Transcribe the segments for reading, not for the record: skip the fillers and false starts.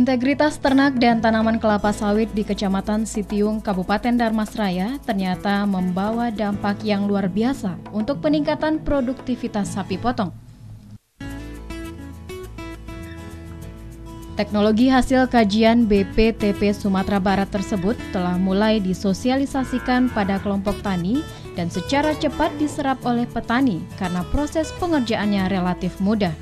Integritas ternak dan tanaman kelapa sawit di Kecamatan Sitiung, Kabupaten Dharmasraya ternyata membawa dampak yang luar biasa untuk peningkatan produktivitas sapi potong. Teknologi hasil kajian BPTP Sumatera Barat tersebut telah mulai disosialisasikan pada kelompok tani dan secara cepat diserap oleh petani karena proses pengerjaannya relatif mudah.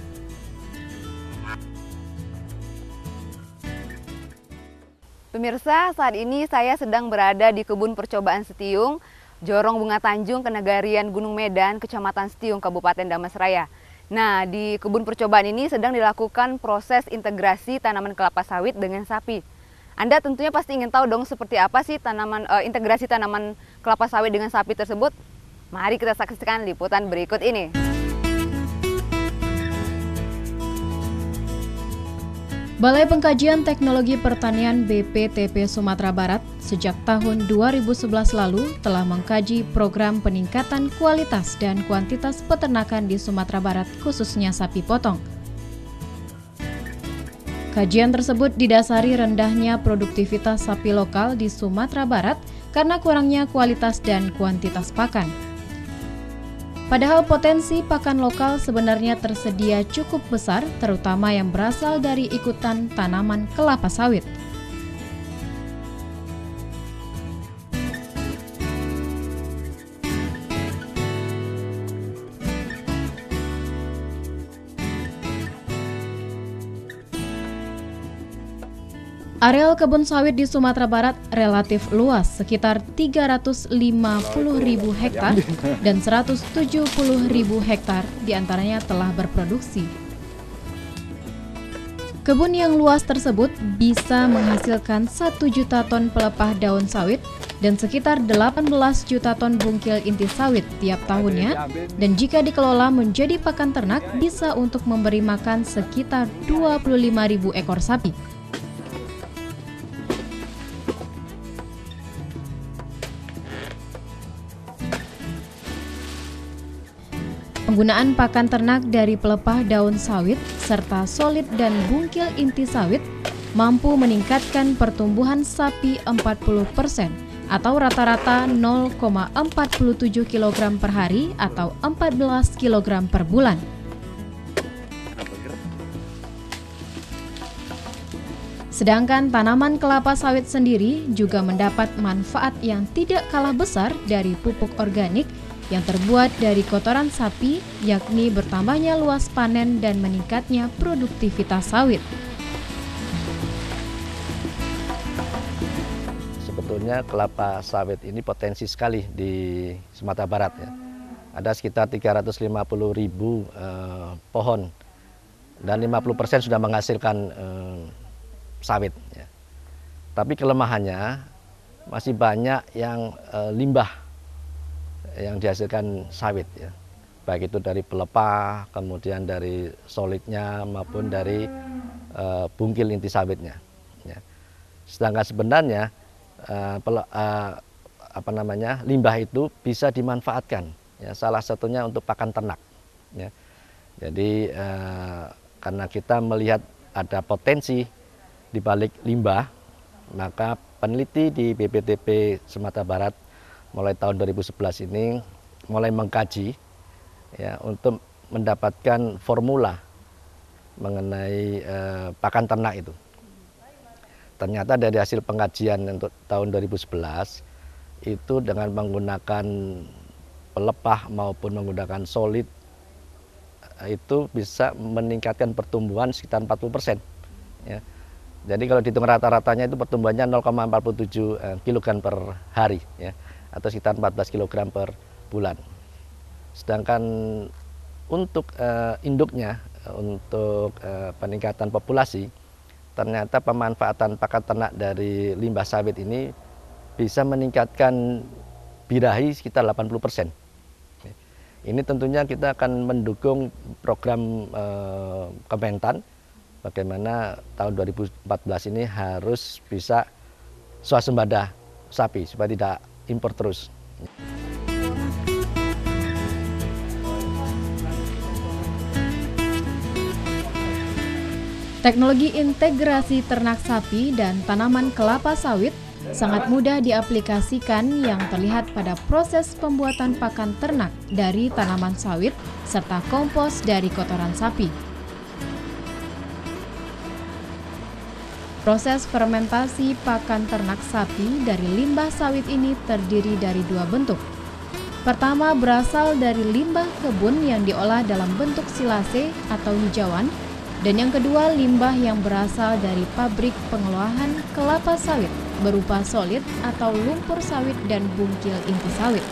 Pemirsa, saat ini saya sedang berada di Kebun Percobaan Sitiung, Jorong Bunga Tanjung, Kenegarian Gunung Medan, Kecamatan Sitiung, Kabupaten Dharmasraya. Nah, di kebun percobaan ini sedang dilakukan proses integrasi tanaman kelapa sawit dengan sapi. Anda tentunya pasti ingin tahu dong seperti apa sih integrasi tanaman kelapa sawit dengan sapi tersebut. Mari kita saksikan liputan berikut ini. Balai Pengkajian Teknologi Pertanian BPTP Sumatera Barat sejak tahun 2011 lalu telah mengkaji program peningkatan kualitas dan kuantitas peternakan di Sumatera Barat, khususnya sapi potong. Kajian tersebut didasari rendahnya produktivitas sapi lokal di Sumatera Barat karena kurangnya kualitas dan kuantitas pakan. Padahal potensi pakan lokal sebenarnya tersedia cukup besar, terutama yang berasal dari ikutan tanaman kelapa sawit. Areal kebun sawit di Sumatera Barat relatif luas, sekitar 350.000 hektar dan 170.000 hektar diantaranya telah berproduksi. Kebun yang luas tersebut bisa menghasilkan 1 juta ton pelepah daun sawit dan sekitar 18 juta ton bungkil inti sawit tiap tahunnya, dan jika dikelola menjadi pakan ternak bisa untuk memberi makan sekitar 25.000 ekor sapi. Penggunaan pakan ternak dari pelepah daun sawit serta solit dan bungkil inti sawit mampu meningkatkan pertumbuhan sapi 40% atau rata-rata 0,47 kg per hari atau 14 kg per bulan. Sedangkan tanaman kelapa sawit sendiri juga mendapat manfaat yang tidak kalah besar dari pupuk organik yang terbuat dari kotoran sapi, yakni bertambahnya luas panen dan meningkatnya produktivitas sawit. Sebetulnya kelapa sawit ini potensi sekali di Sumatera Barat ya. Ada sekitar 350.000 pohon dan 50% sudah menghasilkan sawit ya. Tapi kelemahannya masih banyak yang limbah yang dihasilkan sawit ya, baik itu dari pelepah, kemudian dari solidnya maupun dari bungkil inti sawitnya ya. Sedangkan sebenarnya limbah itu bisa dimanfaatkan ya, salah satunya untuk pakan ternak ya. Jadi karena kita melihat ada potensi di balik limbah, maka peneliti di BPTP Sumatera Barat mulai tahun 2011 ini mulai mengkaji ya, untuk mendapatkan formula mengenai pakan ternak itu. Ternyata dari hasil pengkajian untuk tahun 2011 itu dengan menggunakan pelepah maupun menggunakan solid itu bisa meningkatkan pertumbuhan sekitar 40% ya. Jadi kalau dihitung rata-ratanya itu pertumbuhannya 0,47 kg per hari ya, atau sekitar 14 kg per bulan. Sedangkan untuk induknya, untuk peningkatan populasi, ternyata pemanfaatan pakan ternak dari limbah sawit ini bisa meningkatkan birahi sekitar 80%. Ini tentunya kita akan mendukung program Kementan, bagaimana tahun 2014 ini harus bisa swasembada sapi supaya tidak impor terus. Teknologi integrasi ternak sapi dan tanaman kelapa sawit sangat mudah diaplikasikan yang terlihat pada proses pembuatan pakan ternak dari tanaman sawit serta kompos dari kotoran sapi. Proses fermentasi pakan ternak sapi dari limbah sawit ini terdiri dari dua bentuk. Pertama berasal dari limbah kebun yang diolah dalam bentuk silase atau hijauan, dan yang kedua limbah yang berasal dari pabrik pengolahan kelapa sawit berupa solid atau lumpur sawit dan bungkil inti sawit.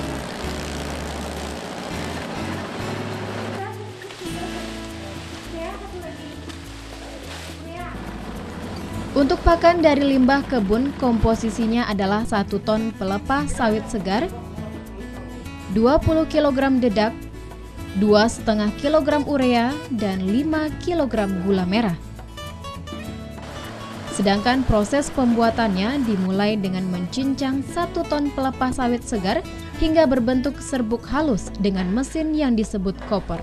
Untuk pakan dari limbah kebun, komposisinya adalah 1 ton pelepah sawit segar, 20 kg dedak, 2,5 kg urea, dan 5 kg gula merah. Sedangkan proses pembuatannya dimulai dengan mencincang 1 ton pelepah sawit segar hingga berbentuk serbuk halus dengan mesin yang disebut koper.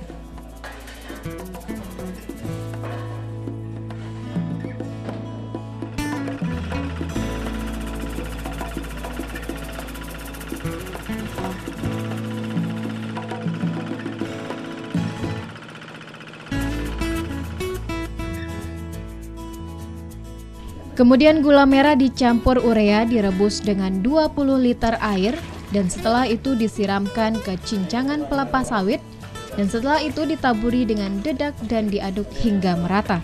Kemudian gula merah dicampur urea direbus dengan 20 liter air dan setelah itu disiramkan ke cincangan pelepah sawit dan setelah itu ditaburi dengan dedak dan diaduk hingga merata.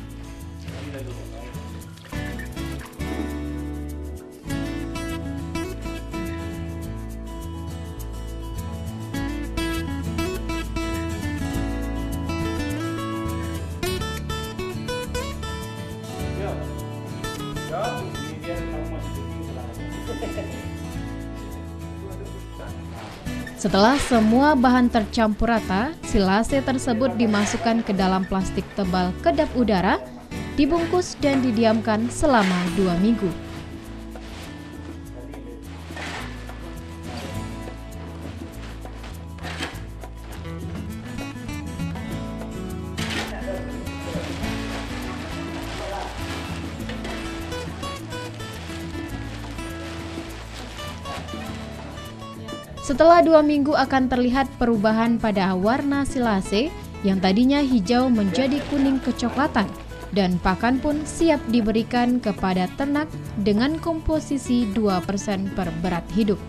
Setelah semua bahan tercampur rata, silase tersebut dimasukkan ke dalam plastik tebal kedap udara, dibungkus dan didiamkan selama 2 minggu. Setelah 2 minggu akan terlihat perubahan pada warna silase yang tadinya hijau menjadi kuning kecoklatan dan pakan pun siap diberikan kepada ternak dengan komposisi 2% per berat hidup.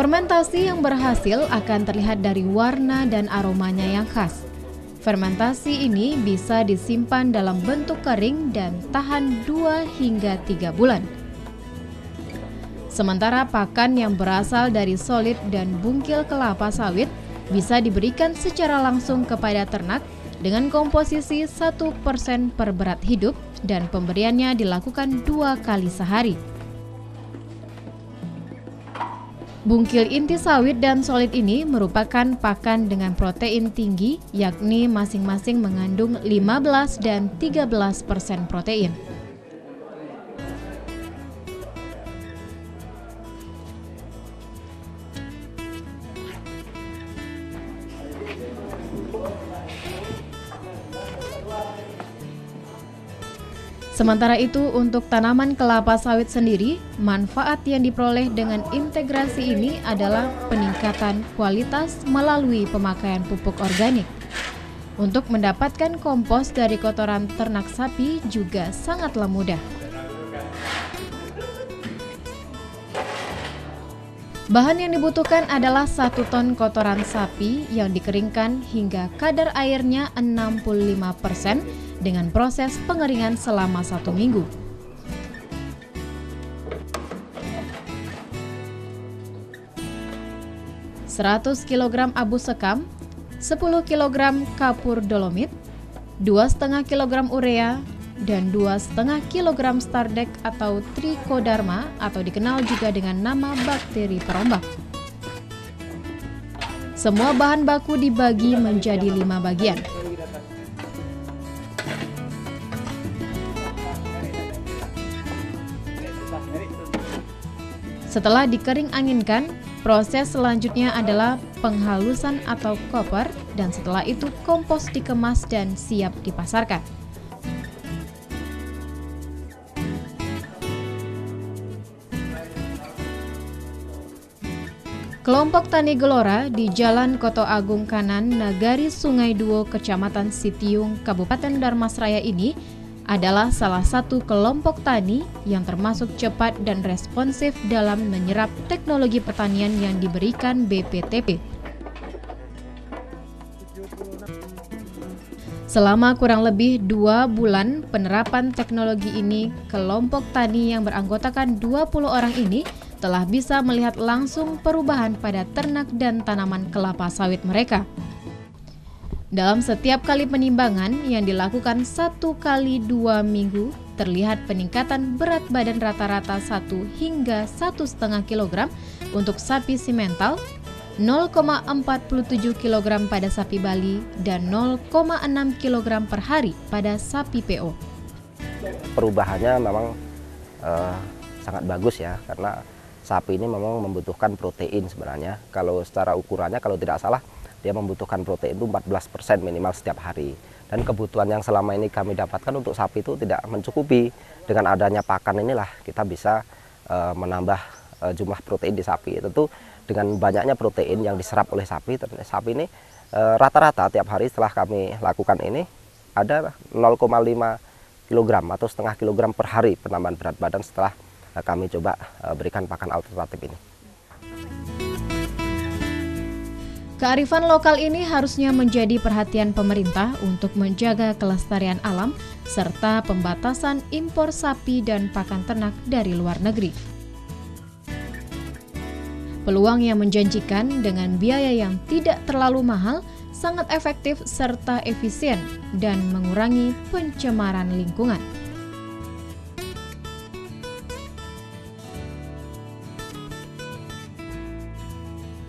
Fermentasi yang berhasil akan terlihat dari warna dan aromanya yang khas. Fermentasi ini bisa disimpan dalam bentuk kering dan tahan 2 hingga 3 bulan. Sementara pakan yang berasal dari solid dan bungkil kelapa sawit bisa diberikan secara langsung kepada ternak dengan komposisi 1% per berat hidup dan pemberiannya dilakukan 2 kali sehari. Bungkil inti sawit dan solid ini merupakan pakan dengan protein tinggi, yakni masing-masing mengandung 15 dan 13% protein. Sementara itu, untuk tanaman kelapa sawit sendiri, manfaat yang diperoleh dengan integrasi ini adalah peningkatan kualitas melalui pemakaian pupuk organik. Untuk mendapatkan kompos dari kotoran ternak sapi juga sangatlah mudah. Bahan yang dibutuhkan adalah 1 ton kotoran sapi yang dikeringkan hingga kadar airnya 65% dengan proses pengeringan selama 1 minggu. (100 kg abu sekam, 10 kg kapur dolomit, 2,5 kg urea, dan 2,5 kg stardek atau trichoderma atau dikenal juga dengan nama bakteri perombak. Semua bahan baku dibagi menjadi 5 bagian. Setelah dikering anginkan, proses selanjutnya adalah penghalusan atau koper, dan setelah itu kompos dikemas dan siap dipasarkan. Kelompok Tani Gelora di Jalan Koto Agung Kanan, Nagari Sungai Duo, Kecamatan Sitiung, Kabupaten Darmasraya ini adalah salah satu kelompok tani yang termasuk cepat dan responsif dalam menyerap teknologi pertanian yang diberikan BPTP. Selama kurang lebih 2 bulan penerapan teknologi ini, kelompok tani yang beranggotakan 20 orang ini telah bisa melihat langsung perubahan pada ternak dan tanaman kelapa sawit mereka. Dalam setiap kali penimbangan yang dilakukan 1 kali 2 minggu, terlihat peningkatan berat badan rata-rata 1 hingga 1,5 kg untuk sapi simental, 0,47 kg pada sapi Bali, dan 0,6 kg per hari pada sapi PO. Perubahannya memang sangat bagus ya, karena sapi ini memang membutuhkan protein sebenarnya. Kalau secara ukurannya, kalau tidak salah, dia membutuhkan protein itu 14% minimal setiap hari. Dan kebutuhan yang selama ini kami dapatkan untuk sapi itu tidak mencukupi. Dengan adanya pakan inilah kita bisa menambah jumlah protein di sapi. Tentu dengan banyaknya protein yang diserap oleh sapi ini rata-rata tiap hari setelah kami lakukan ini ada 0,5 kg atau setengah kilogram per hari penambahan berat badan setelah kami coba berikan pakan alternatif ini. Kearifan lokal ini harusnya menjadi perhatian pemerintah untuk menjaga kelestarian alam serta pembatasan impor sapi dan pakan ternak dari luar negeri. Peluang yang menjanjikan dengan biaya yang tidak terlalu mahal, sangat efektif serta efisien dan mengurangi pencemaran lingkungan.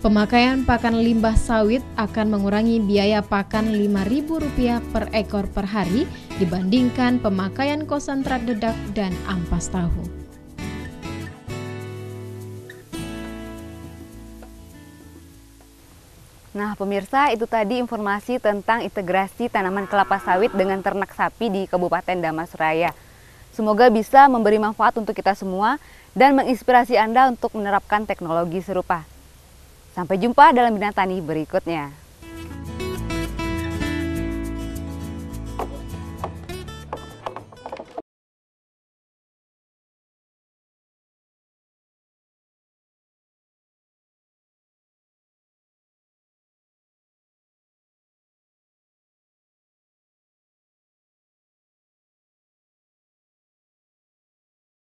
Pemakaian pakan limbah sawit akan mengurangi biaya pakan Rp5.000 per ekor per hari dibandingkan pemakaian konsentrat dedak dan ampas tahu. Nah pemirsa, itu tadi informasi tentang integrasi tanaman kelapa sawit dengan ternak sapi di Kabupaten Damasraya. Semoga bisa memberi manfaat untuk kita semua dan menginspirasi Anda untuk menerapkan teknologi serupa. Sampai jumpa dalam Bidang Tani berikutnya.